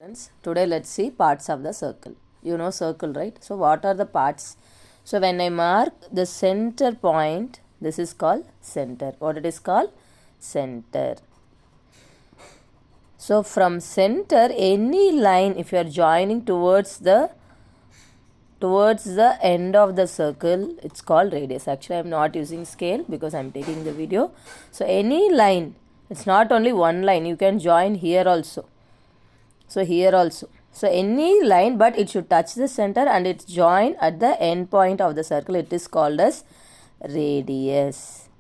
Friends, today let's see parts of the circle. You know circle, right? So what are the parts? So when I mark the center point, this is called center. What it is called? Center. So from center, any line if you are joining towards the end of the circle, it's called radius. Actually, I'm not using scale because I'm taking the video. So any line, it's not only one line, you can join here also. So here also. So any line, but it should touch the center and it's joined at the end point of the circle. It is called as radius.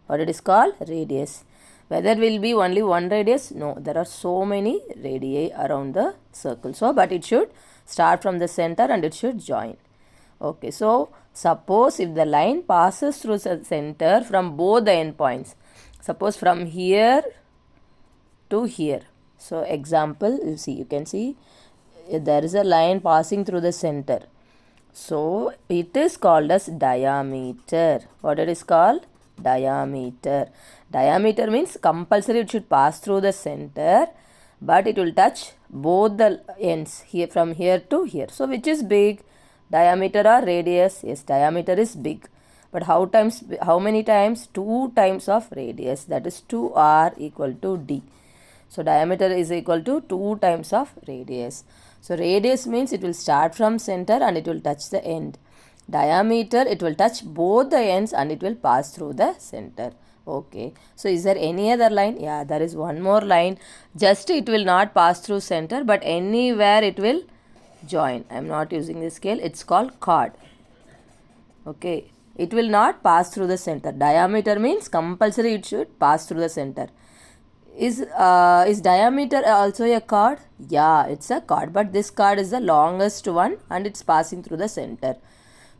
What it is called? Radius. Whether will be only one radius? No, there are so many radii around the circle. So, but it should start from the center and it should join. Okay, so suppose if the line passes through the center from both the end points. Suppose from here to here. So example, you can see there is a line passing through the center. So it is called as diameter. What it is called? Diameter. Diameter means compulsory it should pass through the center, but it will touch both the ends here from here to here. So which is big? Diameter or radius? Yes, diameter is big. But how many times? 2 times of radius, that is 2r equal to d. So diameter is equal to 2 times of radius. So radius means it will start from center and it will touch the end. Diameter, it will touch both the ends and it will pass through the center. Okay. So is there any other line? Yeah, there is one more line. Just it will not pass through center, but anywhere it will join. I am not using the scale. It's called chord. Okay. It will not pass through the center. Diameter means compulsory it should pass through the center. Is diameter also a chord? Yeah, it's a chord, but this chord is the longest one and it's passing through the center.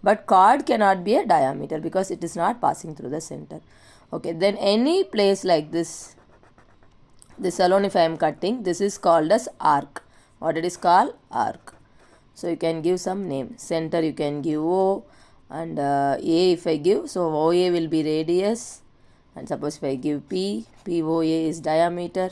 But chord cannot be a diameter because it is not passing through the center. Okay, then any place like this alone if I am cutting, this is called as arc. What it is called? Arc. So you can give some name. Center you can give O, and A if I give, so OA will be radius. And suppose if I give P, POA is diameter.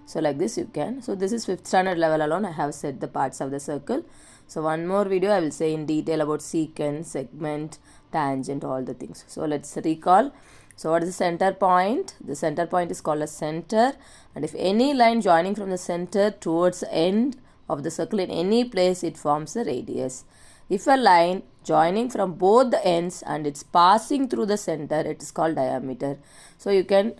So like this you can. So this is 5th standard level alone. I have set the parts of the circle. So one more video I will say in detail about secant, segment, tangent, all the things. So let's recall. So what is the center point? The center point is called a center. And if any line joining from the center towards the end of the circle in any place, it forms a radius. If a line joining from both the ends and it's passing through the center, it is called diameter. So you can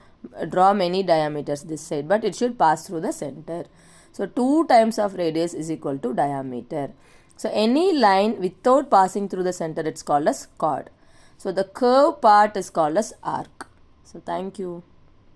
draw many diameters this side, but it should pass through the center. So 2 times of radius is equal to diameter. So any line without passing through the center, it's called as chord. So the curve part is called as arc. So thank you.